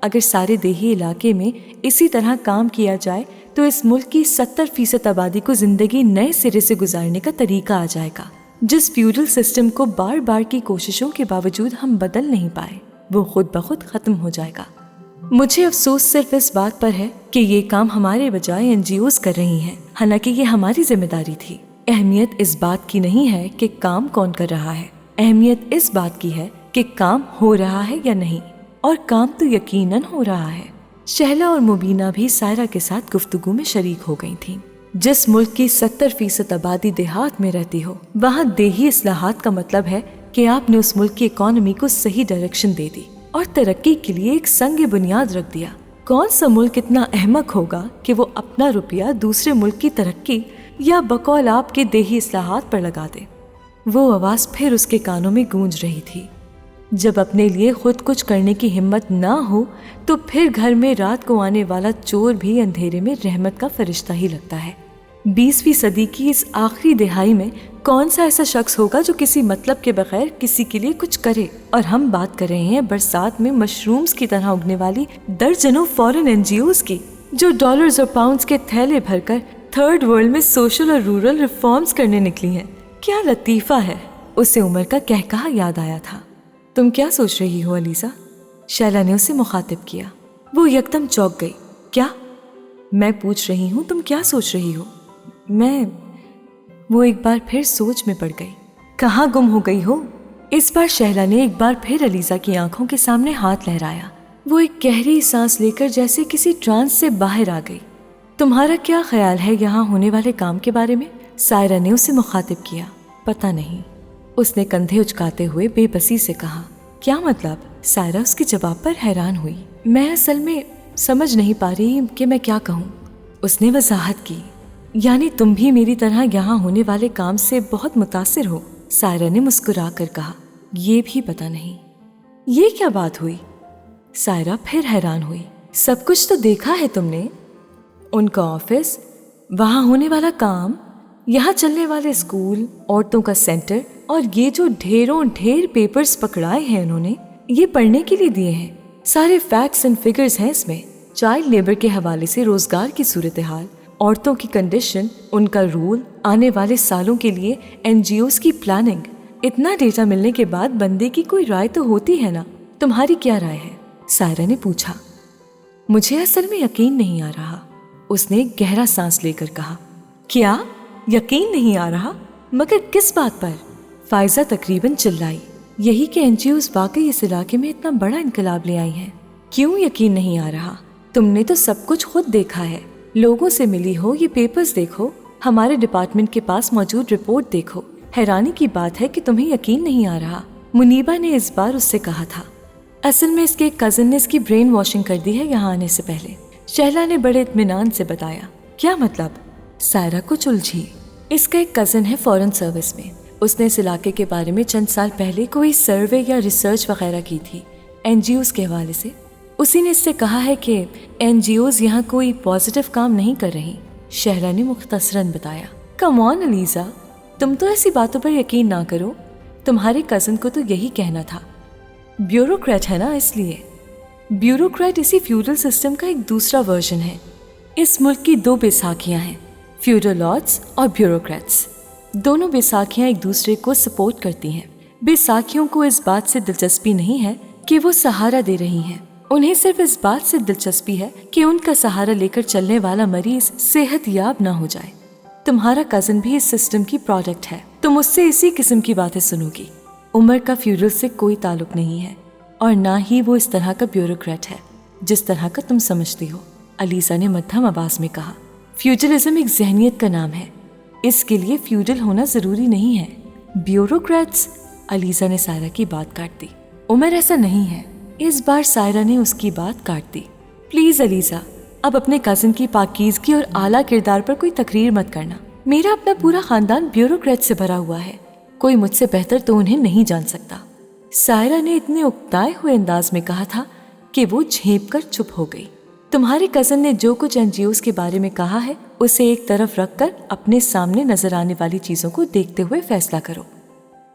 اگر سارے دیہی علاقے میں اسی طرح کام کیا جائے تو اس ملک کی 70% آبادی کو زندگی نئے سرے سے گزارنے کا طریقہ آ جائے گا۔ جس فیوڈل سسٹم کو بار بار کی کوششوں کے باوجود ہم بدل نہیں پائے، وہ خود بخود ختم ہو جائے گا۔ مجھے افسوس صرف اس بات پر ہے کہ یہ کام ہمارے بجائے NGOs کر رہی ہیں، حالانکہ یہ ہماری ذمہ داری تھی۔ اہمیت اس بات کی نہیں ہے کہ کام کون کر رہا ہے، اہمیت اس بات کی ہے کہ کام ہو رہا ہے یا نہیں، اور کام تو یقیناً ہو رہا ہے۔ شہلا اور مبینہ بھی سائرہ کے ساتھ گفتگو میں شریک ہو گئی تھیں۔ جس ملک کی 70% آبادی دیہات میں رہتی ہو، وہاں دیہی اصلاحات کا مطلب ہے کہ آپ نے اس ملک کی اکانومی کو صحیح ڈائریکشن دے دی اور ترقی کے لیے ایک سنگ بنیاد رکھ دیا۔ کون سا ملک اتنا احمق ہوگا کہ وہ اپنا روپیہ دوسرے ملک کی ترقی یا بقول آپ کے دیہی اصلاحات پر لگا دے؟ وہ آواز پھر اس کے کانوں میں گونج رہی تھی۔ جب اپنے لیے خود کچھ کرنے کی ہمت نہ ہو تو پھر گھر میں رات کو آنے والا چور بھی اندھیرے میں رحمت کا فرشتہ ہی لگتا ہے۔ 20ویں صدی کی اس آخری دہائی میں کون سا ایسا شخص ہوگا جو کسی مطلب کے بغیر کسی کے لیے کچھ کرے؟ اور ہم بات کر رہے ہیں برسات میں مشرومز کی طرح اگنے والی درجنوں فورن NGOs کی، جو ڈالرز اور پاؤنڈز کے تھیلے بھر کر تھرڈ ورلڈ میں سوشل اور رورل ریفارمز کرنے نکلی ہیں۔ کیا لطیفہ ہے! اسے عمر کا کہکہا یاد آیا تھا۔ تم کیا سوچ رہی ہو علیزہ؟ شیلا نے اسے مخاطب کیا۔ وہ یکدم چونک گئی۔ کیا؟ میں پوچھ رہی ہوں تم کیا سوچ رہی ہو؟ وہ ایک بار پھر سوچ میں پڑ گئی۔ کہاں گم ہو گئی ہو؟ اس بار شیلا نے ایک بار پھر علیزہ کی آنکھوں کے سامنے ہاتھ لہرایا۔ وہ ایک گہری سانس لے کر جیسے کسی ٹرانس سے باہر آ گئی۔ تمہارا کیا خیال ہے یہاں ہونے والے کام کے بارے میں؟ سائرہ نے اسے مخاطب کیا۔ پتہ نہیں، اس نے کندھے اچکاتے ہوئے بے بسی سے کہا۔ کیا مطلب؟ سائرہ اس کے جواب پر حیران ہوئی۔ میں اصل میں سمجھ نہیں پا رہی کہ میں کیا کہوں، اس نے وضاحت کی۔ یعنی تم بھی میری طرح یہاں ہونے والے کام سے بہت متاثر ہو؟ سائرہ نے مسکرا کر کہا۔ یہ بھی پتہ نہیں۔ یہ کیا بات ہوئی؟ سائرہ پھر حیران ہوئی۔ سب کچھ تو دیکھا ہے تم نے، ان کا آفس، وہاں ہونے والا کام، یہاں چلنے والے اسکول، عورتوں کا سینٹر، اور یہ جو ڈھیر پیپرز پکڑائے ہیں انہوں نے، یہ پڑھنے کے لیے دیے ہیں۔ سارے فیکٹس اینڈ فگرز ہیں اس میں، چائلڈ لیبر کے حوالے سے روزگار کی صورتحال، عورتوں کی کنڈیشن، ان کا رول، آنے والے سالوں کے لیے NGOs کی پلاننگ۔ اتنا ڈیٹا ملنے کے بعد بندے کی کوئی رائے تو ہوتی ہے نا؟ تمہاری کیا رائے ہے؟ سائرہ نے پوچھا۔ مجھے اصل میں یقین نہیں آ رہا، اس نے گہرا سانس لے کر کہا۔ کیا یقین نہیں آ رہا؟ مگر کس بات پر؟ فائزہ تقریباً چلائی۔ یہی کہ NGOs واقعی اس علاقے میں اتنا بڑا انقلاب لے آئی ہیں۔ کیوں یقین نہیں آ رہا؟ تم نے تو سب کچھ خود دیکھا ہے، لوگوں سے ملی ہو، یہ پیپرز دیکھو، ہمارے ڈپارٹمنٹ کے پاس موجود رپورٹ دیکھو۔ حیرانی کی بات ہے کہ تمہیں یقین نہیں آ رہا، منیبہ نے اس بار اس سے کہا تھا۔ اصل میں اس کے ایک کزن نے اس کی برین واشنگ کر دی ہے یہاں آنے سے پہلے، شہلا نے بڑے اطمینان سے بتایا۔ کیا مطلب؟ سائرہ کچھ الجھی۔ اس کا ایک کزن ہے فورن سروس میں، اس نے اس علاقے کے بارے میں چند سال پہلے کوئی سروے یا ریسرچ وغیرہ کی تھی NGOs کے حوالے سے۔ اسی نے اس سے کہا ہے کہ NGOs یہاں کوئی پازیٹیو کام نہیں کر رہی، شہلا نے مختصراً بتایا۔ کم آن علیزہ، تم تو ایسی باتوں پر یقین نہ کرو، تمہارے کزن کو تو یہی کہنا تھا۔ بیوروکریٹ ہے نا، اس لیے۔ بیوروکریٹ اسی فیوڈل سسٹم کا ایک دوسرا ورژن ہے۔ اس ملک کی دو بیساکھیاں ہیں، فیوڈلوٹس اور بیوروکریٹس۔ دونوں بیساکھیاں ایک دوسرے کو سپورٹ کرتی ہیں۔ بیساکھیوں کو اس بات سے دلچسپی نہیں ہے کہ وہ سہارا دے رہی ہیں، انہیں صرف اس بات سے دلچسپی ہے کہ ان کا سہارا لے کر چلنے والا مریض صحت یاب نہ ہو جائے۔ تمہارا کزن بھی اس سسٹم کی پروڈکٹ ہے، تم اس سے اسی قسم کی باتیں سنو گی۔ عمر کا فیوڈل سے کوئی تعلق نہیں ہے، اور نہ ہی وہ اس طرح کا بیوروکریٹ ہے جس طرح کا تم سمجھتی ہو، علیزہ نے مدھم آواز میں کہا۔ فیوڈلزم ایک ذہنیت کا نام ہے، اس کے لیے فیوڈل ہونا ضروری نہیں ہے۔ بیوروکریٹس، علیزہ نے سائرہ کی بات کاٹ دی۔ عمر ایسا نہیں ہے، اس بار سائرہ نے اس کی بات کاٹ دی۔ پلیز علیزہ، اب اپنے کزن کی پاکیزگی اور اعلیٰ کردار پر کوئی تقریر مت کرنا۔ میرا اپنا پورا خاندان بیوروکریٹ سے بھرا ہوا ہے، کوئی مجھ سے بہتر تو انہیں نہیں جان سکتا۔ سائرہ نے اتنے اکتائے ہوئے انداز میں کہا تھا کہ وہ جھینپ کر چپ ہو گئی۔ تمہارے کزن نے جو کچھ NGOs کے بارے میں کہا ہے اسے ایک طرف رکھ کر اپنے سامنے نظر آنے والی چیزوں کو دیکھتے ہوئے فیصلہ کرو۔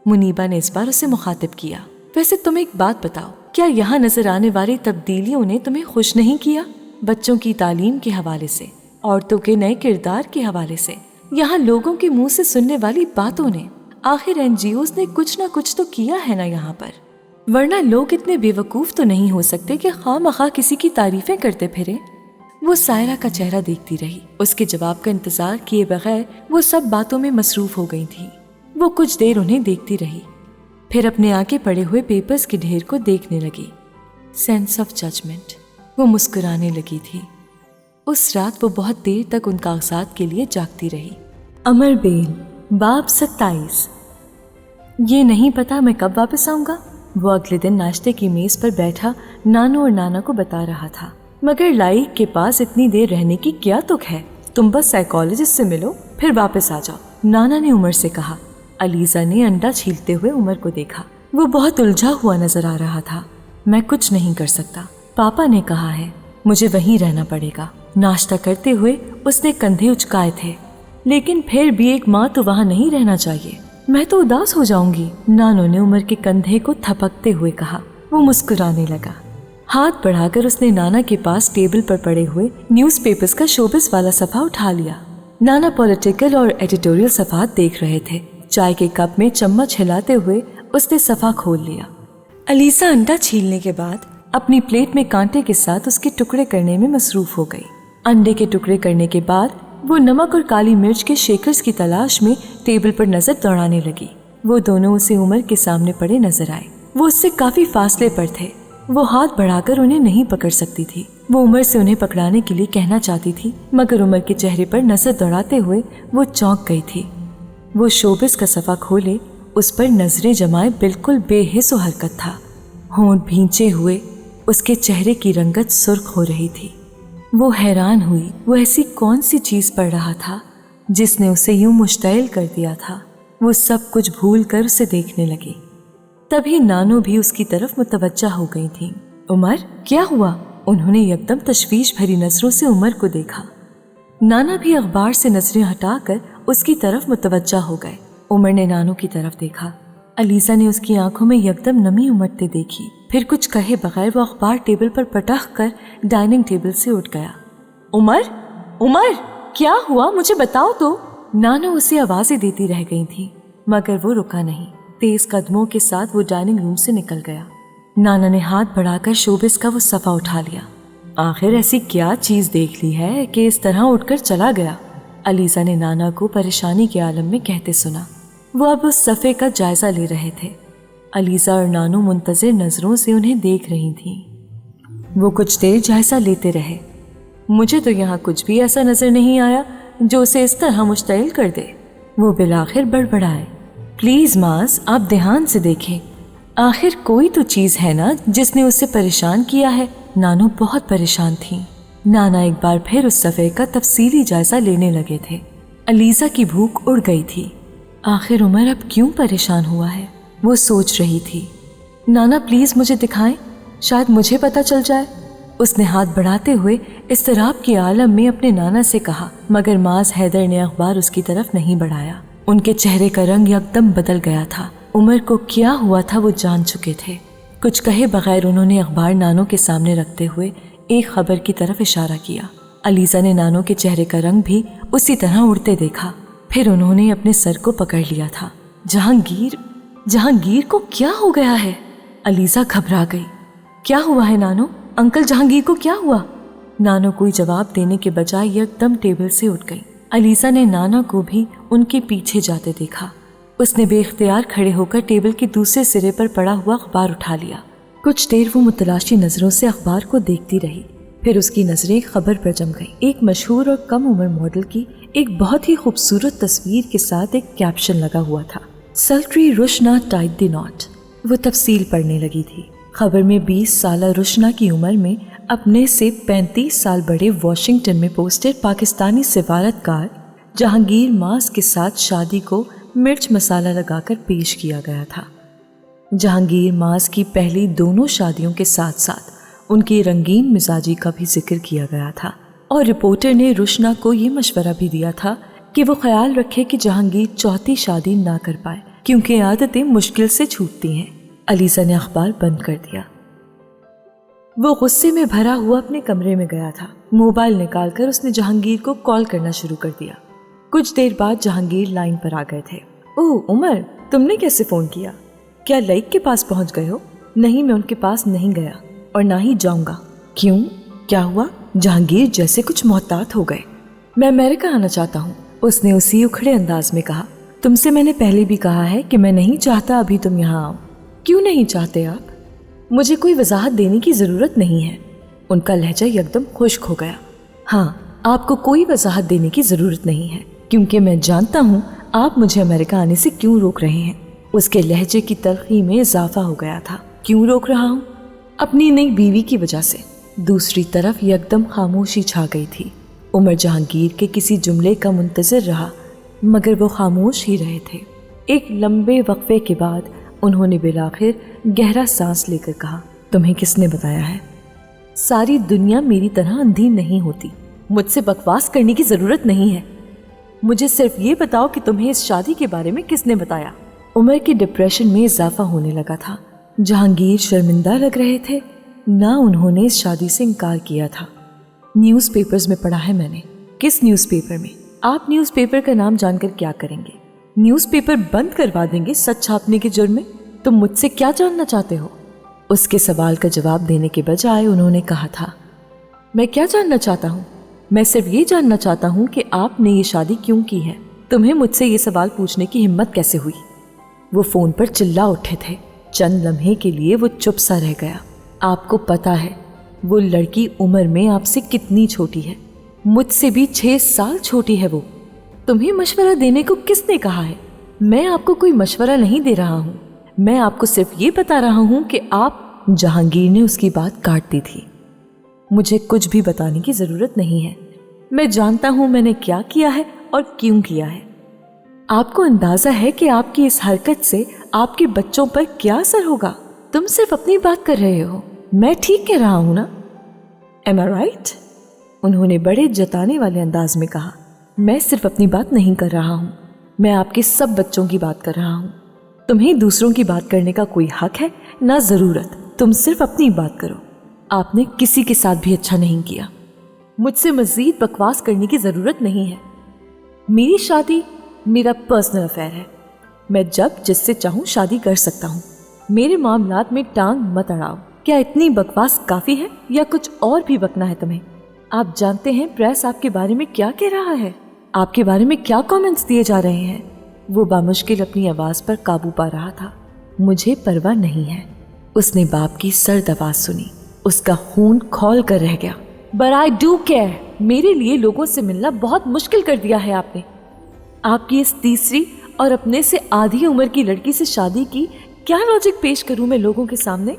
منیبہ نے اس بار اسے مخاطب کیا۔ ویسے تم ایک بات بتاؤ، کیا یہاں نظر آنے والی تبدیلیوں نے تمہیں خوش نہیں کیا؟ بچوں کی تعلیم کے حوالے سے، عورتوں کے نئے کردار کے حوالے سے، یہاں لوگوں کے منہ سے سننے والی باتوں نے، آخر NGOs نے کچھ نہ کچھ تو کیا ہے نا یہاں پر، ورنہ لوگ اتنے بے وقوف تو نہیں ہو سکتے کہ خواہ مخواہ کسی کی تعریفیں کرتے پھریں۔ وہ سائرہ کا چہرہ دیکھتی رہی، اس کے جواب کا انتظار کیے بغیر وہ سب باتوں میں مصروف ہو گئی تھی۔ وہ کچھ دیر انہیں دیکھتی رہی، پھر اپنے آگے پڑے ہوئے پیپرز کے ڈھیر کو دیکھنے لگی۔ Sense of judgment. وہ مسکرانے لگی تھی۔ اس رات وہ بہت دیر تک ان کاغذات کے لیے جاگتی رہی۔ امر بیل، باب 27۔ یہ نہیں پتا میں کب واپس آؤں گا، وہ اگلے دن ناشتے کی میز پر بیٹھا نانو اور نانا کو بتا رہا تھا۔ مگر لائق کے پاس اتنی دیر رہنے کی کیا تک ہے؟ تم بس سائیکالوجسٹ سے ملو پھر واپس آ جاؤ، نانا نے عمر سے کہا۔ علیزہ نے انڈا چھیلتے ہوئے عمر کو دیکھا۔ وہ بہت الجھا ہوا نظر آ رہا تھا۔ میں کچھ نہیں کر سکتا، پاپا نے کہا ہے، مجھے وہیں رہنا پڑے گا۔ ناشتہ کرتے ہوئے اس نے کندھے اچکائے تھے۔ لیکن پھر بھی ایک ماں تو وہاں نہیں رہنا چاہیے، میں تو اداس ہو جاؤں گی، نانو نے عمر کے کندھے کو تھپکتے ہوئے کہا۔ وہ مسکرانے لگا۔ ہاتھ بڑھا کر اس نے نانا کے پاس ٹیبل پر پڑے ہوئے نیوز پیپرز کا شوبز والا صفحہ اٹھا لیا۔ نانا پولیٹیکل اور ایڈیٹوریل صفحات دیکھ رہے تھے۔ چائے کے کپ میں چمچ ہلاتے ہوئے اس نے صفحہ کھول لیا۔ علیزہ انڈا چھیلنے کے بعد اپنی پلیٹ میں کانٹے کے ساتھ اس کے ٹکڑے کرنے میں مصروف ہو گئی۔ انڈے کے ٹکڑے کرنے کے بعد وہ نمک اور کالی مرچ کے شیکرز کی تلاش میں ٹیبل پر نظر دوڑانے لگی۔ وہ دونوں اسے عمر کے سامنے پڑے نظر آئے۔ وہ اس سے کافی فاصلے پر تھے۔ وہ ہاتھ بڑھا کر انہیں نہیں پکڑ سکتی تھی۔ وہ عمر سے انہیں پکڑانے کے لیے کہنا چاہتی تھی، مگر عمر کے چہرے پر نظر دوڑاتے ہوئے وہ چونک گئی تھی۔ وہ شوبز کا صفحہ کھولے، اس پر نظریں جمائے بالکل بے حس و حرکت تھا۔ ہونٹ بھینچے ہوئے اس کے چہرے کی رنگت سرخ ہو رہی تھی۔ وہ حیران ہوئی، وہ ایسی کون سی چیز پڑھ رہا تھا جس نے اسے یوں مشتعل کر دیا تھا۔ وہ سب کچھ بھول کر اسے دیکھنے لگی۔ تبھی نانو بھی اس کی طرف متوجہ ہو گئی تھی۔ عمر، کیا ہوا؟ انہوں نے یکدم تشویش بھری نظروں سے عمر کو دیکھا۔ نانا بھی اخبار سے نظریں ہٹا کر اس کی طرف متوجہ ہو گئے۔ عمر نے نانو کی طرف دیکھا۔ علیزہ نے اس کی آنکھوں میں یکدم نمی امٹتے دیکھی۔ پھر کچھ کہے بغیر وہ اخبار ٹیبل پر پٹخ کر ڈائننگ ٹیبل سے اٹھ گیا۔ عمر، عمر، کیا ہوا؟ مجھے بتاؤ تو۔ نانو اسے آوازیں دیتی رہ گئی تھی، مگر وہ رکا نہیں۔ تیز قدموں کے ساتھ وہ ڈائننگ روم سے نکل گیا۔ نانا نے ہاتھ بڑھا کر شوبز کا وہ صفحہ اٹھا لیا۔ آخر ایسی کیا چیز دیکھ لی ہے کہ اس طرح اٹھ کر چلا گیا؟ علیزہ نے نانا کو پریشانی کے عالم میں کہتے سنا۔ وہ اب اس صفحے کا جائزہ لے رہے تھے۔ علیزہ اور نانو منتظر نظروں سے انہیں دیکھ رہی تھیں۔ وہ کچھ دیر جائزہ لیتے رہے۔ مجھے تو یہاں کچھ بھی ایسا نظر نہیں آیا جو اسے اس طرح مشتعل کر دے، وہ بالآخر بڑبڑائے۔ پلیز ماز، آپ دھیان سے دیکھیں، آخر کوئی تو چیز ہے نا جس نے اسے پریشان کیا ہے۔ نانو بہت پریشان تھیں۔ نانا ایک بار پھر اس صفحے کا تفصیلی جائزہ لینے لگے تھے۔ علیزہ کی بھوک اڑ گئی تھی۔ آخر عمر اب کیوں پریشان ہوا ہے، وہ سوچ رہی تھی۔ نانا پلیز مجھے دکھائیں، شاید مجھے پتہ چل جائے، اس نے ہاتھ بڑھاتے ہوئے اضطراب کے عالم میں اپنے نانا سے کہا، مگر معاذ حیدر نے اخبار اس کی طرف نہیں بڑھایا۔ ان کے چہرے کا رنگ یکدم بدل گیا تھا۔ عمر کو کیا ہوا تھا وہ جان چکے تھے۔ کچھ کہے بغیر انہوں نے اخبار نانو کے سامنے رکھتے ہوئے ایک خبر کی طرف اشارہ کیا۔ علیزہ نے نانو کے چہرے کا رنگ بھی اسی طرح اڑتے دیکھا۔ پھر انہوں نے اپنے سر کو پکڑ لیا تھا۔ جہانگیر کو کیا ہو گیا ہے؟ علیزہ گھبرا گئی۔ کیا ہوا ہے نانو؟ انکل جہانگیر کو کیا ہوا؟ نانو کوئی جواب دینے کے بجائے یکدم ٹیبل سے اٹھ گئی۔ علیزہ نے نانا کو بھی ان کے پیچھے جاتے دیکھا۔ اس نے بے اختیار کھڑے ہو کر ٹیبل کے دوسرے سرے پر پڑا ہوا اخبار اٹھا لیا۔ کچھ دیر وہ متلاشی نظروں سے اخبار کو دیکھتی رہی، پھر اس کی نظریں ایک خبر پر جم گئی۔ ایک مشہور اور کم عمر ماڈل کی ایک بہت ہی خوبصورت تصویر کے ساتھ ایک کیپشن لگا ہوا تھا، سلٹری روشنا ٹائڈ دی ناٹ۔ وہ تفصیل پڑھنے لگی تھی۔ خبر میں 20 سالہ روشنا کی عمر میں اپنے سے 35 سال بڑے واشنگٹن میں پوسٹڈ پاکستانی سفارتکار جہانگیر ماز کے ساتھ شادی کو مرچ مسالہ لگا کر پیش کیا گیا تھا۔ جہانگیر ماز کی پہلی دونوں شادیوں کے ساتھ ساتھ ان کی رنگین مزاجی کا بھی ذکر کیا گیا تھا، اور رپورٹر نے روشنا کو یہ مشورہ بھی دیا تھا کہ وہ خیال رکھے کہ جہانگیر چوتھی شادی نہ کر پائے کیونکہ عادتیں مشکل سے چھوٹتی ہیں۔ علیزہ نے اخبار بند کر دیا۔ وہ غصے میں بھرا ہوا اپنے کمرے میں گیا تھا۔ موبائل نکال کر اس نے جہانگیر کو کال کرنا شروع کر دیا۔ کچھ دیر بعد جہانگیر لائن پر آ گئے تھے۔ اوہ عمر، تم نے کیسے فون کیا؟ کیا لیک کے پاس پہنچ گئے ہو؟ نہیں، میں ان کے پاس نہیں گیا اور نہ ہی جاؤں گا۔ کیوں؟ کیا ہوا؟ جہانگیر جیسے کچھ محتاط ہو گئے۔ میں امریکہ آنا چاہتا ہوں، اس نے اسی اکھڑے انداز میں کہا۔ تم سے میں نے پہلے بھی کہا ہے کہ میں نہیں چاہتا ابھی تم یہاں آؤ۔ کیوں نہیں چاہتے آپ؟ مجھے کوئی وضاحت دینے کی ضرورت نہیں ہے۔ ان کا لہجہ یکدم خشک ہو گیا۔ ہاں، آپ کو کوئی وضاحت دینے کی ضرورت نہیں ہے، کیونکہ میں جانتا ہوں آپ مجھے امریکہ آنے سے کیوں روک رہے ہیں۔ اس کے لہجے کی تلخی میں اضافہ ہو گیا تھا۔ کیوں روک رہا ہوں؟ اپنی نئی بیوی کی وجہ سے۔ دوسری طرف یکدم خاموشی چھا گئی تھی۔ عمر جہانگیر کے کسی جملے کا منتظر رہا، مگر وہ خاموش ہی رہے تھے۔ ایک لمبے وقفے کے بعد انہوں نے بالآخر گہرا سانس لے کر کہا، تمہیں کس نے بتایا ہے؟ ساری دنیا میری طرح اندھی نہیں ہوتی۔ مجھ سے بکواس کرنے کی ضرورت نہیں ہے۔ مجھے صرف یہ بتاؤ کہ تمہیں اس شادی کے بارے میں کس نے بتایا؟ عمر کے ڈپریشن میں اضافہ ہونے لگا تھا۔ جہانگیر شرمندہ لگ رہے تھے۔ نہ انہوں نے اس شادی سے انکار کیا تھا۔ نیوز پیپرز میں پڑھا ہے میں نے۔ کس نیوز پیپر میں؟ آپ نیوز پیپر کا نام جان کر کیا کریں گے؟ نیوز پیپر بند کروا دیں گے سچ چھاپنے کے جرم میں؟ تم مجھ سے کیا جاننا چاہتے ہو؟ اس کے سوال کا جواب دینے کے بجائے انہوں نے کہا تھا، میں کیا جاننا چاہتا ہوں؟ میں صرف یہ جاننا چاہتا ہوں کہ آپ نے یہ شادی کیوں کی ہے؟ تمہیں مجھ سے یہ سوال پوچھنے کی ہمت کیسے ہوئی؟ وہ فون پر چلا اٹھے تھے۔ چند لمحے کے لیے وہ چپ سا رہ گیا۔ آپ کو پتا ہے وہ لڑکی عمر میں آپ سے کتنی چھوٹی ہے؟ مجھ سے بھی 6 سال چھوٹی ہے وہ۔ تمہیں مشورہ دینے کو کس نے کہا ہے؟ میں آپ کو کوئی مشورہ نہیں دے رہا ہوں، میں آپ کو صرف یہ بتا رہا ہوں کہ آپ… جہانگیر نے اس کی بات کاٹ دی تھی۔ مجھے کچھ بھی بتانے کی ضرورت نہیں ہے۔ میں جانتا ہوں میں نے کیا کیا ہے اور کیوں کیا ہے۔ آپ کو اندازہ ہے کہ آپ کی اس حرکت سے آپ کے بچوں پر کیا اثر ہوگا؟ تم صرف اپنی بات کر رہے ہو، میں ٹھیک کہہ رہا ہوں نا؟ Am I right؟ انہوں نے بڑے جتانے والے انداز میں کہا۔ میں صرف اپنی بات نہیں کر رہا ہوں، میں آپ کے سب بچوں کی بات کر رہا ہوں۔ تمہیں دوسروں کی بات کرنے کا کوئی حق ہے نہ ضرورت۔ تم صرف اپنی بات کرو۔ آپ نے کسی کے ساتھ بھی اچھا نہیں کیا۔ مجھ سے مزید بکواس کرنے کی ضرورت نہیں ہے۔ میری شادی میرا پرسنل افیئر ہے۔ میں جب جس سے چاہوں شادی کر سکتا ہوں۔ میرے معاملات میں ٹانگ مت اڑاؤ۔ کیا اتنی بکواس کافی ہے یا کچھ اور بھی بکنا ہے تمہیں؟ آپ جانتے ہیں پریس آپ کے بارے میں کیا کہہ رہا ہے؟ آپ کے بارے میں کیا کامنٹس دیے جا رہے ہیں؟ وہ بامشکل اپنی آواز پر قابو پا رہا تھا۔ مجھے پرواہ نہیں ہے۔ اس نے باپ کی سرد آواز سنی۔ اس کا خون کھول کر رہ گیا۔ But I do care۔ میرے لیے لوگوں سے ملنا بہت مشکل کر دیا ہے آپ نے۔ آپ کی اس تیسری اور اپنے سے آدھی عمر کی لڑکی سے شادی کی کیا لاجک پیش کروں میں لوگوں کے سامنے؟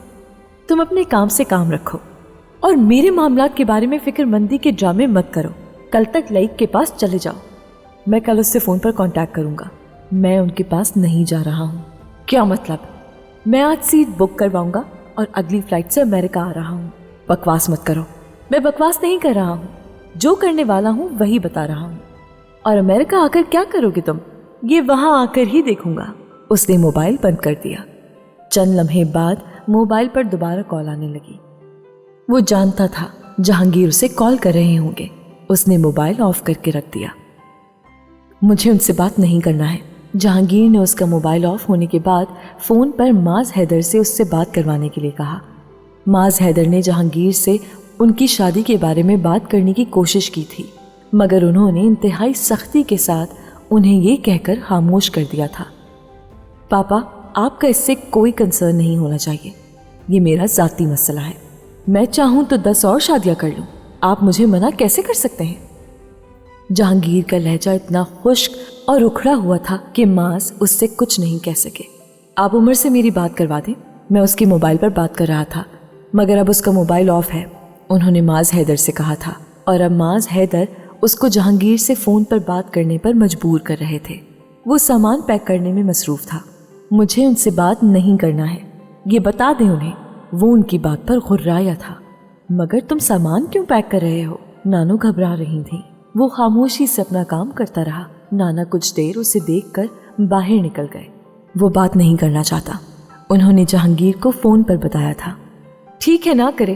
تم اپنے کام سے کام رکھو اور میرے معاملات کے بارے میں فکر مندی کے ڈرامے مت کرو۔ کل تک لیک کے پاس چلے جاؤ۔ میں کل اس سے فون پر کانٹیکٹ کروں گا۔ میں ان کے پاس نہیں جا رہا ہوں۔ کیا مطلب؟ میں آج سیٹ بک کرواؤں گا اور اگلی فلائٹ سے امریکہ آ رہا ہوں۔ بکواس مت کرو۔ میں بکواس نہیں کر رہا ہوں، جو کرنے والا ہوں وہی بتا رہا ہوں۔ اور امریکہ آ کر کیا کرو گے تم؟ یہ وہاں آ کر ہی دیکھوں گا۔ اس نے موبائل بند کر دیا۔ چند لمحے بعد موبائل پر دوبارہ کال آنے لگی۔ وہ جانتا تھا جہانگیر اسے کال کر رہے ہوں گے۔ اس نے موبائل آف کر کے رکھ دیا۔ مجھے ان سے بات نہیں کرنا ہے۔ جہانگیر نے اس کا موبائل آف ہونے کے بعد فون پر معاذ حیدر سے اس سے بات کروانے کے لیے کہا۔ معاذ حیدر نے جہانگیر سے ان کی شادی کے بارے میں بات کرنے کی کوشش کی تھی، مگر انہوں نے انتہائی سختی کے ساتھ انہیں یہ کہہ کر خاموش کر دیا تھا، پاپا آپ کا اس سے کوئی کنسرن نہیں ہونا چاہیے، یہ میرا ذاتی مسئلہ ہے، میں چاہوں تو 10 اور شادیاں کر لوں، آپ مجھے منع کیسے کر سکتے ہیں؟ جہانگیر کا لہجہ اتنا خشک اور اکھڑا ہوا تھا کہ معاذ اس سے کچھ نہیں کہہ سکے۔ آپ عمر سے میری بات کروا دیں، میں اس کے موبائل پر بات کر رہا تھا، مگر اب اس کا موبائل آف ہے، انہوں نے معاذ حیدر سے کہا تھا، اور اب معاذ حیدر اس کو جہانگیر سے فون پر بات کرنے پر مجبور کر رہے تھے۔ وہ سامان پیک کرنے میں مصروف تھا۔ مجھے ان سے بات نہیں کرنا ہے، یہ بتا دیں انہیں۔ وہ ان کی بات پر غرایا تھا۔ مگر تم سامان کیوں پیک کر رہے ہو؟ نانو گھبرا رہی تھیں۔ وہ خاموشی سے اپنا کام کرتا رہا۔ نانا کچھ دیر اسے دیکھ کر باہر نکل گئے۔ وہ بات نہیں کرنا چاہتا، انہوں نے جہانگیر کو فون پر بتایا تھا۔ ٹھیک ہے نہ کرے،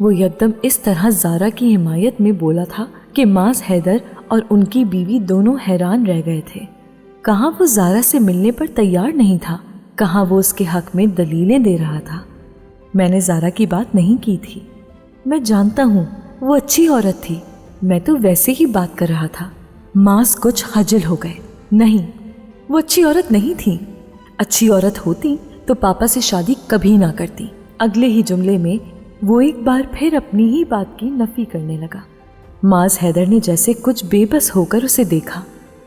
وہ یکدم اس طرح زارا کی حمایت میں بولا تھا کہ ماس حیدر اور ان کی بیوی دونوں حیران رہ گئے تھے۔ کہاں وہ زارا سے ملنے پر تیار نہیں تھا، کہاں وہ اس کے حق میں دلیلیں دے رہا تھا۔ میں نے زارا کی بات نہیں کی تھی۔ میں جانتا ہوں وہ اچھی عورت تھی، میں تو ویسے ہی بات کر رہا تھا۔ ماس کچھ خجل ہو گئے۔ نہیں، وہ اچھی عورت نہیں تھی۔ اچھی عورت ہوتی تو پاپا سے شادی کبھی نہ کرتی۔ اگلے ہی جملے میں وہ ایک بار پھر اپنی ہی بات کی نفی کرنے لگا۔ ماس حیدر نے جیسے کچھ بے بس ہو کر اسے دیکھا۔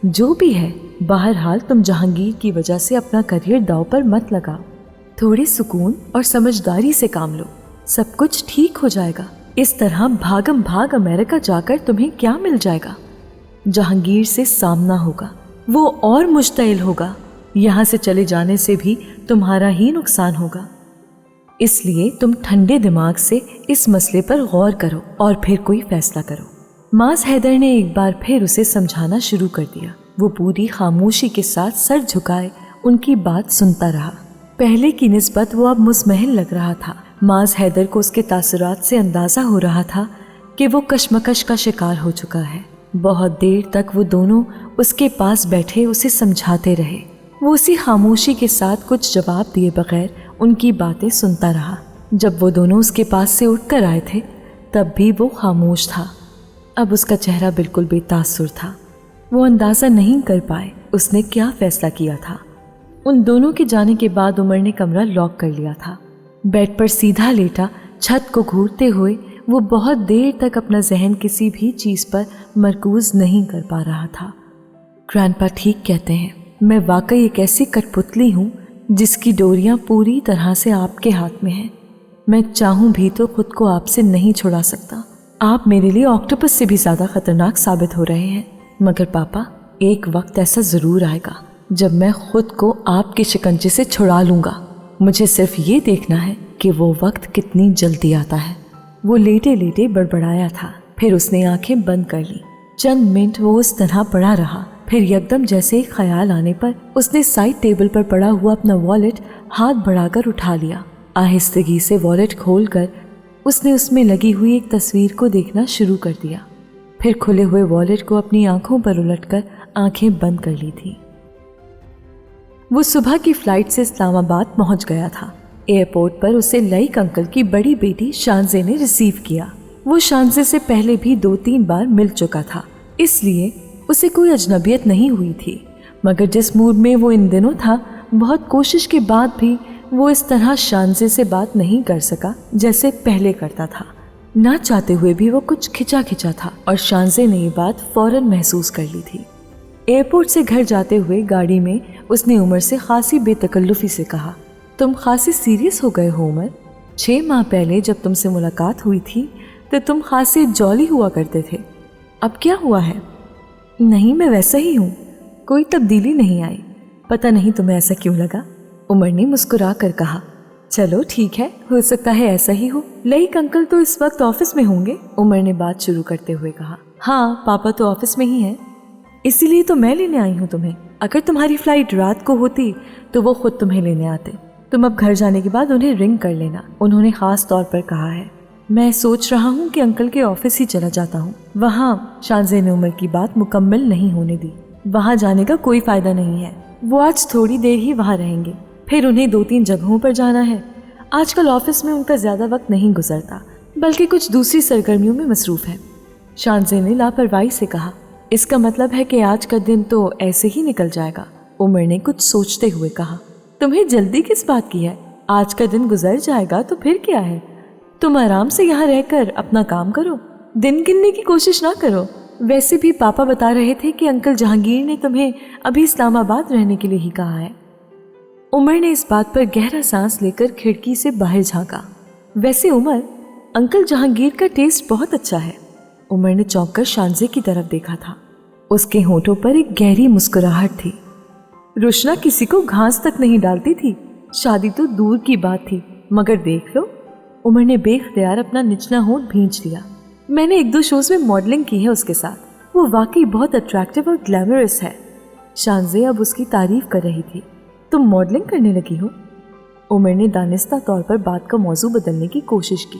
جو بھی ہے، بہرحال تم جہانگیر کی وجہ سے اپنا کریئر داؤ پر مت لگاؤ۔ تھوڑے سکون اور سمجھداری سے کام لو، سب کچھ ٹھیک ہو جائے گا۔ اس طرح بھاگم بھاگ امریکہ جا کر تمہیں کیا مل جائے گا؟ جہانگیر سے سامنا ہوگا، وہ اور مشتعل ہوگا۔ یہاں سے چلے جانے سے بھی تمہارا ہی نقصان ہوگا۔ اس لیے تم ٹھنڈے دماغ سے اس مسئلے پر غور کرو اور پھر کوئی فیصلہ کرو۔ ماس حیدر نے ایک بار پھر اسے سمجھانا شروع کر دیا۔ وہ پوری خاموشی کے ساتھ سر جھکائے ان کی بات سنتا رہا۔ پہلے کی نسبت وہ اب مزمحل لگ رہا تھا۔ ماس حیدر کو اس کے تاثرات سے اندازہ ہو رہا تھا کہ وہ کشمکش کا شکار ہو چکا ہے۔ بہت دیر تک وہ دونوں اس کے پاس بیٹھے اسے سمجھاتے رہے۔ وہ اسی خاموشی کے ساتھ کچھ جواب دیے بغیر ان کی باتیں سنتا رہا۔ جب وہ دونوں اس کے پاس سے اٹھ کر آئے تھے تب بھی وہ خاموش تھا۔ اب اس کا چہرہ بالکل بے تاثر تھا۔ وہ اندازہ نہیں کر پائے اس نے کیا فیصلہ کیا تھا۔ ان دونوں کے جانے کے بعد عمر نے کمرہ لاک کر لیا تھا۔ بیڈ پر سیدھا لیٹا چھت کو گھورتے ہوئے وہ بہت دیر تک اپنا ذہن کسی بھی چیز پر مرکوز نہیں کر پا رہا تھا۔ گرینڈپا ٹھیک کہتے ہیں، میں واقعی ایک ایسی کٹ پتلی ہوں جس کی ڈوریاں پوری طرح سے آپ کے ہاتھ میں ہیں۔ میں چاہوں بھی تو خود کو آپ سے نہیں چھڑا سکتا۔ آپ میرے لیے آکٹوپس سے بھی زیادہ خطرناک ثابت ہو رہے ہیں۔ مگر پاپا، ایک وقت ایسا ضرور آئے گا جب میں خود کو آپ کے شکنجے سے چھڑا لوں گا۔ مجھے صرف یہ دیکھنا ہے کہ وہ وقت کتنی جلدی آتا ہے۔ وہ لیٹے لیٹے بڑبڑایا تھا، پھر اس نے آنکھیں بند کر لی۔ چند منٹ وہ اس طرح پڑا رہا، پھر یکدم جیسے ایک خیال آنے پر اس نے سائڈ ٹیبل پر پڑا ہوا اپنا والیٹ ہاتھ بڑھا کر اٹھا لیا۔ آہستگی سے والیٹ کھول کر اس نے اس میں لگی ہوئی ایک تصویر کو دیکھنا شروع کر دیا، پھر کھلے ہوئے والیٹ کو اپنی آنکھوں پر الٹ کر آنکھیں بند کر لی تھی۔ وہ صبح کی فلائٹ سے اسلام آباد پہنچ گیا تھا۔ ایئرپورٹ پر اسے لئیک انکل کی بڑی بیٹی شانزے نے ریسیو کیا۔ وہ شانزے سے پہلے بھی 2-3 بار مل چکا تھا، اس لیے اسے کوئی اجنبیت نہیں ہوئی تھی، مگر جس موڈ میں وہ ان دنوں تھا، بہت کوشش کے بعد بھی وہ اس طرح شانزے سے بات نہیں کر سکا جیسے پہلے کرتا تھا۔ نہ چاہتے ہوئے بھی وہ کچھ کھچا کھچا تھا اور شانزے نے یہ بات فوراً محسوس کر لی تھی۔ ایئرپورٹ سے گھر جاتے ہوئے گاڑی میں اس نے عمر سے خاصی بے تکلفی سے کہا، تم خاصی سیریس ہو گئے ہو عمر۔ 6 ماہ پہلے جب تم سے ملاقات ہوئی تھی تو تم خاصی جولی ہوا کرتے تھے، اب کیا ہوا ہے؟ نہیں، میں ویسا ہی ہوں، کوئی تبدیلی نہیں آئی۔ پتہ نہیں تمہیں ایسا کیوں لگا؟ عمر نے مسکرا کر کہا، چلو ٹھیک ہے، ہو سکتا ہے ایسا ہی ہو۔ لئیک انکل تو اس وقت آفس میں ہوں گے، عمر نے بات شروع کرتے ہوئے کہا۔ ہاں، پاپا تو آفس میں ہی ہیں، اسی لیے تو میں لینے آئی ہوں تمہیں۔ اگر تمہاری فلائٹ رات کو ہوتی تو وہ خود تمہیں لینے آتے۔ تم اب گھر جانے کے بعد انہیں رنگ کر لینا، انہوں نے خاص طور پر کہا ہے۔ میں سوچ رہا ہوں کہ انکل کے آفس ہی چلا جاتا ہوں۔ وہاں شانزے نے عمر کی بات مکمل نہیں ہونے دی۔ وہاں جانے کا کوئی فائدہ نہیں ہے، وہ آج تھوڑی دیر ہی وہاں رہیں گے، پھر انہیں 2-3 جگہوں پر جانا ہے۔ آج کل آفس میں ان کا زیادہ وقت نہیں گزرتا، بلکہ کچھ دوسری سرگرمیوں میں مصروف ہے، شانزے نے لاپرواہی سے کہا۔ اس کا مطلب ہے کہ آج کا دن تو ایسے ہی نکل جائے گا، عمر نے کچھ سوچتے ہوئے کہا۔ تمہیں جلدی کس بات کی ہے؟ آج کا دن گزر جائے گا تو پھر کیا ہے؟ تم آرام سے یہاں رہ کر اپنا کام کرو، دن گننے کی کوشش نہ کرو۔ ویسے بھی پاپا بتا رہے تھے کہ انکل جہانگیر نے تمہیں ابھی اسلام آباد رہنے کے لیے ہی کہا ہے۔ عمر نے اس بات پر گہرا سانس لے کر کھڑکی سے باہر جھانکا۔ ویسے عمر، انکل جہانگیر کا ٹیسٹ بہت اچھا ہے۔ عمر نے چونک کر شانزے کی طرف دیکھا تھا، اس کے ہونٹوں پر ایک گہری مسکراہٹ تھی۔ روشنا کسی کو گھاس تک نہیں ڈالتی تھی، شادی تو دور کی بات تھی، مگر دیکھ لو۔ عمر نے بے اختیار اپنا نچلا ہونٹ بھینچ لیا۔ میں نے 1-2 شوز میں ماڈلنگ کی ہے اس کے ساتھ، وہ واقعی بہت اٹریکٹیو اور گلیمرس ہے۔ شانزے اب اس کی تعریف کر رہی تھی۔ تم ماڈلنگ کرنے لگی ہو؟ عمر نے دانستہ طور پر بات کا موضوع بدلنے کی کوشش کی۔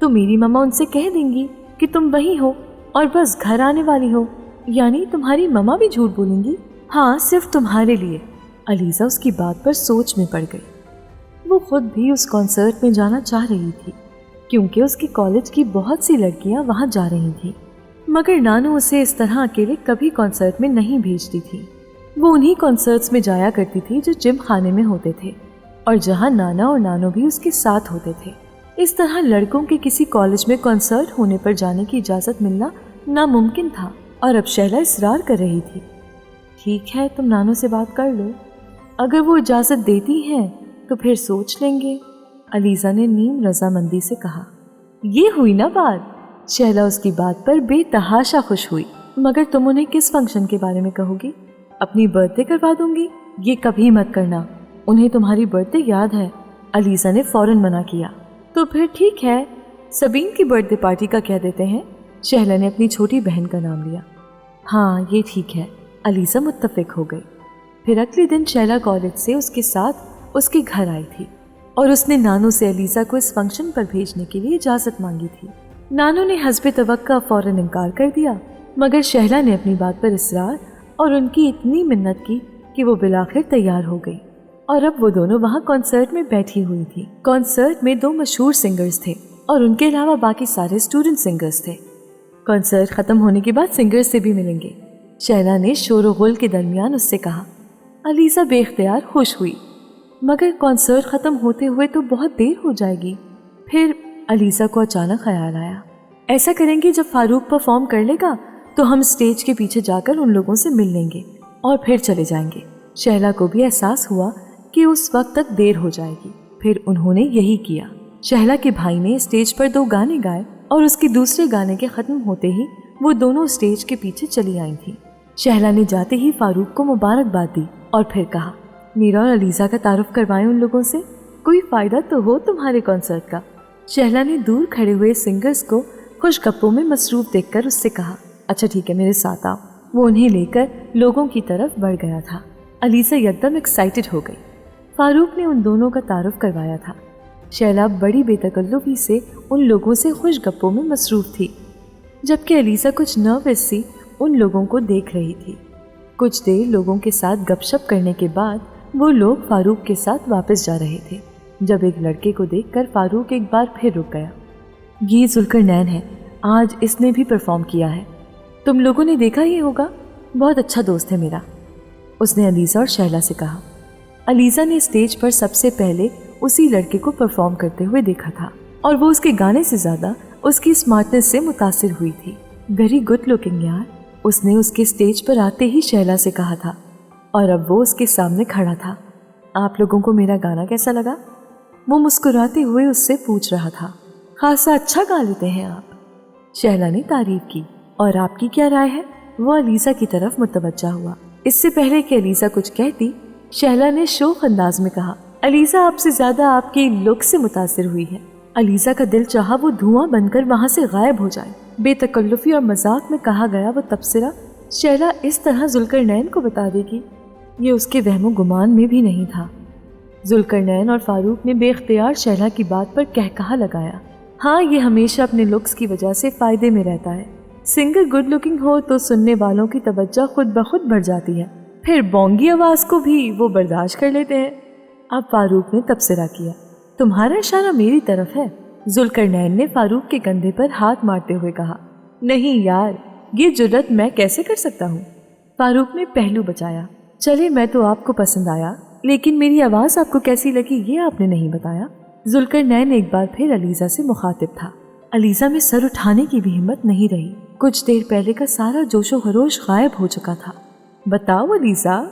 تو میری ماما ان سے کہہ دیں گی کہ تم وہی ہو اور بس گھر آنے والی ہو، یعنی تمہاری ماما بھی جھوٹ بولیں گی؟ ہاں، صرف تمہارے لیے۔ علیزہ اس کی بات پر سوچ میں پڑ گئی۔ وہ خود بھی اس کنسرٹ میں جانا چاہ رہی تھی کیونکہ اس کے کالج کی بہت سی لڑکیاں وہاں جا رہی تھیں، مگر نانو اسے اس طرح اکیلے کبھی کنسرٹ میں نہیں بھیجتی تھی۔ وہ انہی کنسرٹس میں جایا کرتی تھی جو جم خانے میں ہوتے تھے اور جہاں نانا اور نانو بھی اس کے ساتھ ہوتے تھے۔ اس طرح لڑکوں کے کسی کالج میں کنسرٹ ہونے پر جانے کی اجازت ملنا ناممکن تھا، اور اب شیلا اصرار کر رہی تھی۔ ٹھیک ہے، تم نانو سے بات کر لو، اگر وہ اجازت دیتی ہیں تو پھر سوچ لیں گے، علیزہ نے نیم رضامندی سے کہا۔ یہ ہوئی نا بات۔ شیلا اس کی بات پر بے تحاشا خوش ہوئی۔ مگر تم انہیں کس فنکشن کے بارے میں کہو گی؟ اپنی برتھ ڈے کروا دوں گی؟ یہ کبھی مت کرنا، انہیں تمہاری برتھ ڈے یاد ہے۔ علیزہ نے فوراً منع کیا۔ تو پھر ٹھیک ہے، سبین کی برتھ ڈے پارٹی کا کہہ دیتے ہیں۔ شیلا نے اپنی چھوٹی بہن کا نام لیا۔ ہاں، یہ ٹھیک ہے، علیزہ متفق ہو گئی۔ پھر اگلے دن شیلا کالج سے اس کے ساتھ اس کے گھر آئی تھی اور اس نے نانو سے علیزہ کو اس فنکشن پر بھیجنے کے لیے اجازت مانگی تھی۔ نانو نے حسب توقع فوراً انکار کر دیا، مگر شیلا نے اپنی بات پر اصرار اور ان کی اتنی منت کی کہ وہ بالآخر تیار ہو گئی، اور اب وہ دونوں وہاں کنسرٹ میں بیٹھی ہوئی تھی۔ کنسرٹ میں 2 مشہور سنگرز تھے اور ان کے علاوہ باقی سارے اسٹوڈنٹ سنگرز تھے۔ کنسرٹ ختم ہونے کے بعد سنگرز سے بھی ملیں گے، شیلا نے شور و غل کے درمیان اس سے کہا۔ علیزہ بے اختیار خوش ہوئی، مگر کنسرٹ ختم ہوتے ہوئے تو بہت دیر ہو جائے گی۔ پھر علیزہ کو اچانک خیال آیا، ایسا کریں گے جب فاروق پرفارم کر لے گا تو ہم اسٹیج کے پیچھے جا کر ان لوگوں سے مل لیں گے اور پھر چلے جائیں گے۔ شیلا کو بھی احساس ہوا کہ اس وقت تک دیر ہو جائے گی، پھر انہوں نے یہی کیا۔ شیلا کے بھائی نے اسٹیج پر 2 گانے گائے اور اس کے دوسرے گانے کے ختم ہوتے ہی وہ دونوں اسٹیج کے پیچھے چلی آئی تھیں۔ شیلا نے جاتے ہی فاروق کو مبارکباد دی اور پھر کہا، میرا اور علیزہ کا تعارف کروائیں ان لوگوں سے، کوئی فائدہ تو ہو تمہارے کنسرٹ کا۔ شیلا نے دور کھڑے ہوئے سنگرز کو خوش گپوں میں مصروف دیکھ کر اس سے کہا، اچھا ٹھیک ہے، میرے ساتھ آؤ۔ وہ انہیں لے کر لوگوں کی طرف بڑھ گیا تھا۔ علیزہ یکدم ایکسائٹڈ ہو گئی۔ فاروق نے ان دونوں کا تعارف کروایا تھا۔ شیلا بڑی بے تکلفی سے ان لوگوں سے خوش گپوں میں مصروف تھی، جبکہ علیزہ کچھ نروس سی ان لوگوں کو دیکھ رہی تھی۔ کچھ دیر لوگوں کے ساتھ گپ شپ کرنے کے بعد وہ لوگ فاروق کے ساتھ واپس جا رہے تھے، جب ایک لڑکے کو دیکھ کر فاروق ایک بار پھر رک گیا۔ یہ ذوالقرنین ہے، آج اس نے بھی پرفارم کیا ہے، تم لوگوں نے دیکھا ہی ہوگا، بہت اچھا دوست ہے میرا، اس نے علیزہ اور شیلا سے کہا۔ علیزہ نے اسٹیج پر سب سے پہلے اسی لڑکے کو پرفارم کرتے ہوئے دیکھا تھا اور وہ اس کے گانے سے زیادہ اس کی اسمارٹنیس سے متاثر ہوئی تھی۔ ویری گڈ لکنگ یار، اس نے اس کے اسٹیج پر آتے ہی شیلا سے کہا تھا، اور اب وہ اس کے سامنے کھڑا تھا۔ آپ لوگوں کو میرا گانا کیسا لگا؟ وہ مسکراتے ہوئے اس سے پوچھ رہا تھا۔ خاصا اچھا گا لیتے ہیں آپ، شیلا نے تعریف کی۔ اور آپ کی کیا رائے ہے؟ وہ علیزہ کی طرف متوجہ ہوا۔ اس سے پہلے کہ علیزہ کچھ کہتی، شیلا نے شوخ انداز میں کہا، علیزہ آپ سے زیادہ آپ کی لک سے متاثر ہوئی ہے۔ علیزہ کا دل چاہا وہ دھواں بن کر وہاں سے غائب ہو جائے۔ بے تکلفی اور مذاق میں کہا گیا وہ تبصرہ شیلا اس طرح ذوالقرنین کو بتا دے گی، یہ اس کے وہم و گمان میں بھی نہیں تھا۔ ذوالقرنین اور فاروق نے بے اختیار شیلا کی بات پر کہا لگایا، ہاں یہ ہمیشہ اپنے لکس کی وجہ سے فائدے میں رہتا ہے۔ سنگر گڈ لکنگ ہو تو سننے والوں کی توجہ خود بخود بڑھ جاتی ہے، پھر بونگی آواز کو بھی وہ برداشت کر لیتے ہیں۔ اب فاروق نے تبصرہ کیا، تمہارا اشارہ میری طرف ہے؟ ذوالقرنین نے فاروق کے کندھے پر ہاتھ مارتے ہوئے کہا، نہیں یار، یہ جرت میں کیسے کر سکتا ہوں؟ فاروق نے پہلو بچایا، چلے میں تو آپ کو پسند آیا، لیکن میری آواز آپ کو کیسی لگی یہ آپ نے نہیں بتایا۔ ذوالقرنین ایک بار پھر علیزہ سے مخاطب تھا۔ علیزہ میں سر اٹھانے کی بھی ہمت نہیں رہی، کچھ دیر پہلے کا سارا جوش و خروش غائب ہو چکا تھا۔ بتاؤ علیزہ،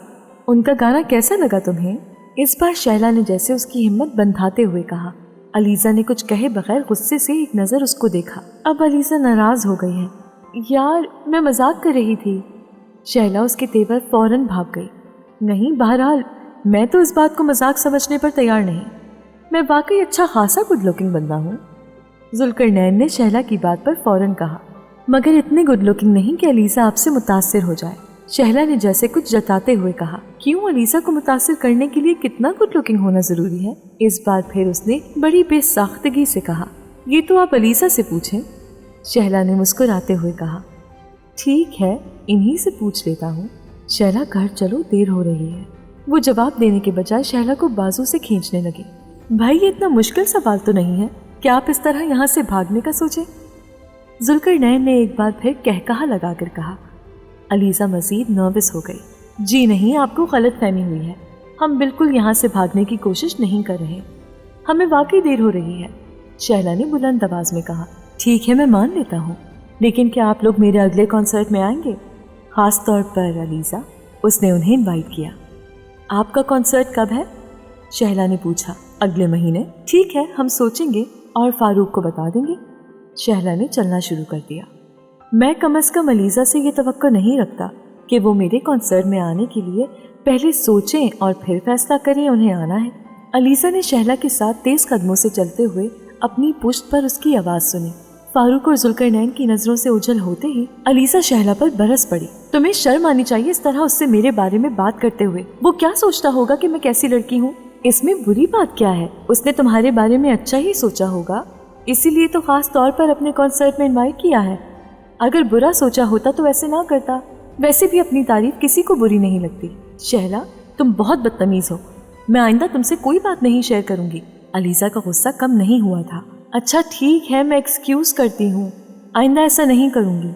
ان کا گانا کیسا لگا تمہیں؟ اس بار شیلا نے جیسے اس کی ہمت بندھاتے ہوئے کہا۔ علیزہ نے کچھ کہے بغیر غصے سے ایک نظر اس کو دیکھا۔ اب علیزہ ناراض ہو گئی ہے۔ یار میں مذاق کر رہی تھی۔ شیلا اس کے تیور فوراً بھاگ گئی۔ نہیں، بہرحال میں تو اس بات کو مذاق سمجھنے پر تیار نہیں، میں واقعی اچھا خاصا گڈ لکنگ بندہ ہوں۔ ذوالقرنین نے شیلا کی بات پر فوراً کہا، مگر اتنے گڈ لکنگ نہیں کہ علیزہ آپ سے متاثر ہو جائے۔ شیلا نے جیسے کچھ جتاتے ہوئے کہا، کیوں علیزہ کو متاثر کرنے کے لیے کتنا گڈ لکنگ ہونا ضروری ہے؟ اس بار پھر اس نے بڑی بے ساختگی سے کہا، یہ تو آپ علیزہ سے پوچھیں، شہلا نے مسکراتے ہوئے کہا۔ ٹھیک ہے، انہی سے پوچھ لیتا ہوں۔ شہلا گھر چلو، دیر ہو رہی ہے۔ وہ جواب دینے کے بجائے شہلا کو بازو سے کھینچنے لگے۔ بھائی یہ اتنا مشکل سوال تو نہیں ہے کہ آپ اس طرح یہاں سے بھاگنے کا سوچیں۔ ذوالقرنین نے ایک بار پھر کہا لگا کر کہا۔ علیزہ مزید نروس ہو گئی۔ جی نہیں، آپ کو غلط فہمی ہوئی ہے، ہم بالکل یہاں سے بھاگنے کی کوشش نہیں کر رہے، ہمیں واقعی دیر ہو رہی ہے، شہلا نے بلند آواز میں کہا۔ ٹھیک ہے، میں مان لیتا ہوں، لیکن کیا آپ لوگ میرے اگلے کنسرٹ میں آئیں گے؟ خاص طور پر علیزہ، اس نے انہیں انوائٹ کیا۔ آپ کا کنسرٹ کب ہے؟ شہلا نے پوچھا۔ اگلے مہینے۔ ٹھیک ہے، ہم سوچیں گے اور فاروق کو بتا دیں گے۔ شہلا نے چلنا شروع کر دیا۔ میں کم از کم علیزہ سے یہ توقع نہیں رکھتا کہ وہ میرے کنسرٹ میں آنے کے لیے پہلے سوچیں اور پھر فیصلہ کریں انہیں آنا ہے۔ علیزہ نے شہلا کے ساتھ تیز قدموں سے چلتے ہوئے اپنی پشت پر اس کی آواز سنی۔ فاروق اور ذوالقرنین کی نظروں سے اوجھل ہوتے ہی علیزہ شہلا پر برس پڑی۔ تمہیں شرم آنی چاہیے اس طرح اس سے میرے بارے میں بات کرتے ہوئے۔ وہ کیا سوچتا ہوگا کہ میں کیسی لڑکی ہوں؟ اس میں بری بات کیا ہے؟ اس نے تمہارے بارے میں اچھا ہی سوچا ہوگا، اسی لیے تو خاص طور پر اپنے کنسرٹ میں انوائٹ کیا ہے۔ اگر برا سوچا ہوتا تو ایسے نہ کرتا۔ ویسے بھی اپنی تعریف کسی کو بری نہیں لگتی۔ شہلا، تم بہت بدتمیز ہو، میں آئندہ تم سے کوئی بات نہیں شیئر کروں گی۔ علیزہ کا غصہ کم نہیں ہوا تھا۔ اچھا ٹھیک ہے، میں ایکسکیوز کرتی ہوں، آئندہ ایسا نہیں کروں گی۔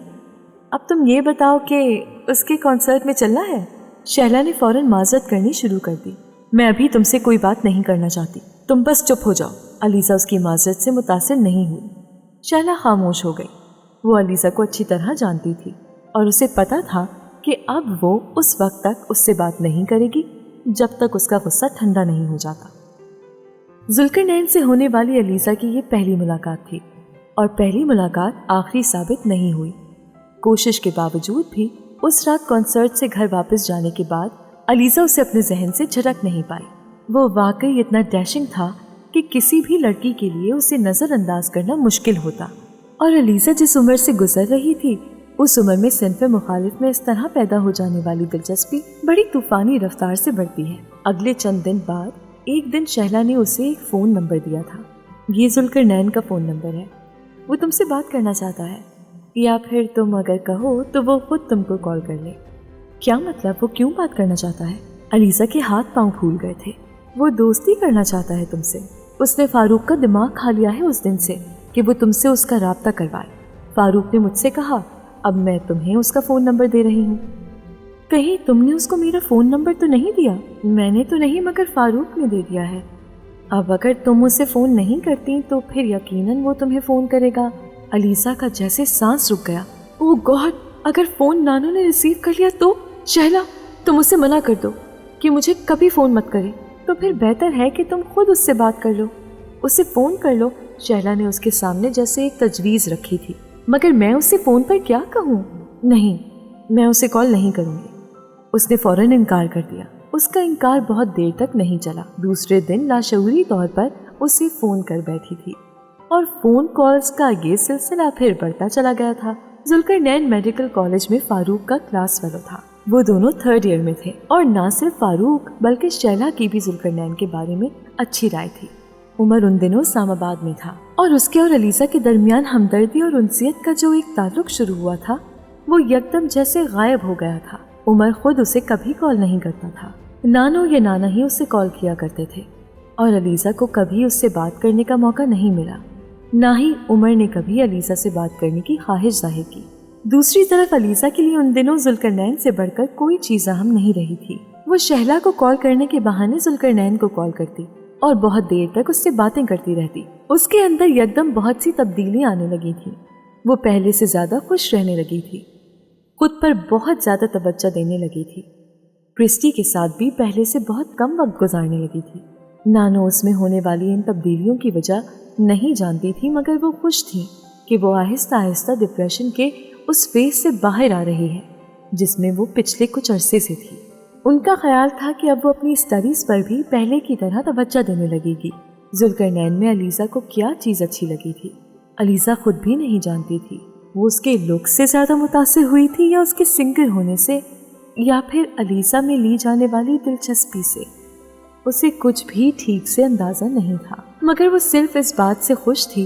اب تم یہ بتاؤ کہ اس کے کنسرٹ میں چلنا ہے؟ شہلا نے فوراً معذرت کرنی شروع کر دی۔ میں ابھی تم سے کوئی بات نہیں کرنا چاہتی، تم بس چپ ہو جاؤ۔ علیزہ اس کی معذرت سے متاثر نہیں ہوئی۔ شہلا خاموش ہو گئی۔ وہ علیزہ کو اچھی طرح جانتی تھی اور اسے پتا تھا کہ اب وہ اس وقت تک اس سے بات نہیں کرے گی جب تک اس کا غصہ ٹھنڈا نہیں ہو جاتا۔ ذوالقرنین سے ہونے والی علیزہ کی یہ پہلی ملاقات تھی اور پہلی ملاقات آخری ثابت نہیں ہوئی۔ کوشش کے باوجود بھی اس رات کنسرٹ سے گھر واپس جانے کے بعد علیزہ اسے اپنے ذہن سے جھٹک نہیں پائی۔ وہ واقعی اتنا ڈیشنگ تھا کہ کسی بھی لڑکی کے لیے اسے نظر انداز کرنا مشکل ہوتا، اور علیزہ جس عمر سے گزر رہی تھی اس عمر میں صنف مخالف میں اس طرح پیدا ہو جانے والی دلچسپی بڑی طوفانی رفتار سے بڑھتی ہے۔ اگلے چند دن بعد ایک دن شہلا نے اسے ایک فون نمبر دیا تھا۔ یہ ذوالقرنین کا فون نمبر ہے، وہ تم سے بات کرنا چاہتا ہے، یا پھر تم اگر کہو تو وہ خود تم کو کال کر لے۔ کیا مطلب؟ وہ کیوں بات کرنا چاہتا ہے؟ علیزہ کے ہاتھ پاؤں پھول گئے تھے۔ وہ دوستی کرنا چاہتا ہے تم سے۔ اس نے فاروق کا دماغ کھا لیا ہے اس دن سے کہ وہ تم سے اس کا رابطہ کروائے۔ فاروق نے مجھ سے کہا، اب میں تمہیں اس کا فون نمبر دے رہی ہوں۔ کہیں تم نے اس کو میرا فون نمبر تو نہیں دیا؟ میں نے تو نہیں، مگر فاروق نے دے دیا ہے۔ اب اگر تم اسے فون نہیں کرتی تو پھر یقیناً وہ تمہیں فون کرے گا۔ علیزہ کا جیسے سانس رک گیا۔ اوہ گاڈ، اگر فون نانو نے ریسیو کر لیا تو؟ شہلا، تم اسے منع کر دو کہ مجھے کبھی فون مت کرے۔ تو پھر بہتر ہے کہ تم خود اس سے بات کر لو، اسے فون کر لو۔ شہلا نے اس کے سامنے جیسے ایک تجویز رکھی تھی۔ مگر میں اسے فون پر کیا کہوں؟ نہیں، میں اسے کال نہیں کروں گی۔ اس نے فوراً انکار کر دیا۔ اس کا انکار بہت دیر تک نہیں چلا۔ دوسرے دن لاشعوری طور پر اسے فون کر بیٹھی تھی اور فون کالز کا یہ سلسلہ پھر بڑھتا چلا گیا تھا۔ ذوالقرنین میڈیکل کالج میں فاروق کا کلاس فیلو تھا۔ وہ دونوں 3rd ایئر میں تھے اور نہ صرف فاروق بلکہ شہلا کی بھی ذوالقرنین کے بارے میں اچھی رائے تھی۔ عمر ان دنوں اسلام آباد میں تھا اور اس کے اور علیزہ کے درمیان ہمدردی اور انسیت کا جو ایک تعلق شروع ہوا تھا وہ یکدم جیسے غائب ہو گیا تھا۔ عمر خود اسے کبھی کال نہیں کرتا تھا، نانو یا نانا ہی اسے کال کیا کرتے تھے، اور علیزہ کو کبھی اس سے بات کرنے کا موقع نہیں ملا، نہ ہی عمر نے کبھی علیزہ سے بات کرنے کی خواہش ظاہر کی۔ دوسری طرف علیزہ کے لیے ان دنوں ذوالقرنین سے بڑھ کر کوئی چیز اہم نہیں رہی تھی۔ وہ شہلا کو کال کرنے کے بہانے ذوالقرنین کو کال کرتی اور بہت دیر تک اس سے باتیں کرتی رہتی۔ اس کے اندر یکدم بہت سی تبدیلیاں آنے لگی تھیں۔ وہ پہلے سے زیادہ خوش رہنے لگی تھی، خود پر بہت زیادہ توجہ دینے لگی تھی، کرسٹی کے ساتھ بھی پہلے سے بہت کم وقت گزارنے لگی تھی۔ نانو اس میں ہونے والی ان تبدیلیوں کی وجہ نہیں جانتی تھی، مگر وہ خوش تھی کہ وہ آہستہ آہستہ ڈپریشن کے اس فیز سے باہر آ رہی ہے جس میں وہ پچھلے کچھ عرصے سے تھی۔ ان کا خیال تھا کہ اب وہ اپنی اسٹڈیز پر بھی پہلے کی طرح توجہ دینے لگے گی۔ ذوالقرنین میں علیزہ کو کیا چیز اچھی لگی تھی علیزہ خود بھی نہیں جانتی تھی۔ وہ اس کے لک سے زیادہ متاثر ہوئی تھی یا اس کے سنگر ہونے سے، یا پھر علیزہ میں لی جانے والی دلچسپی سے۔ اسے کچھ بھی ٹھیک سے اندازہ نہیں تھا، مگر وہ صرف اس بات سے خوش تھی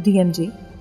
DMG।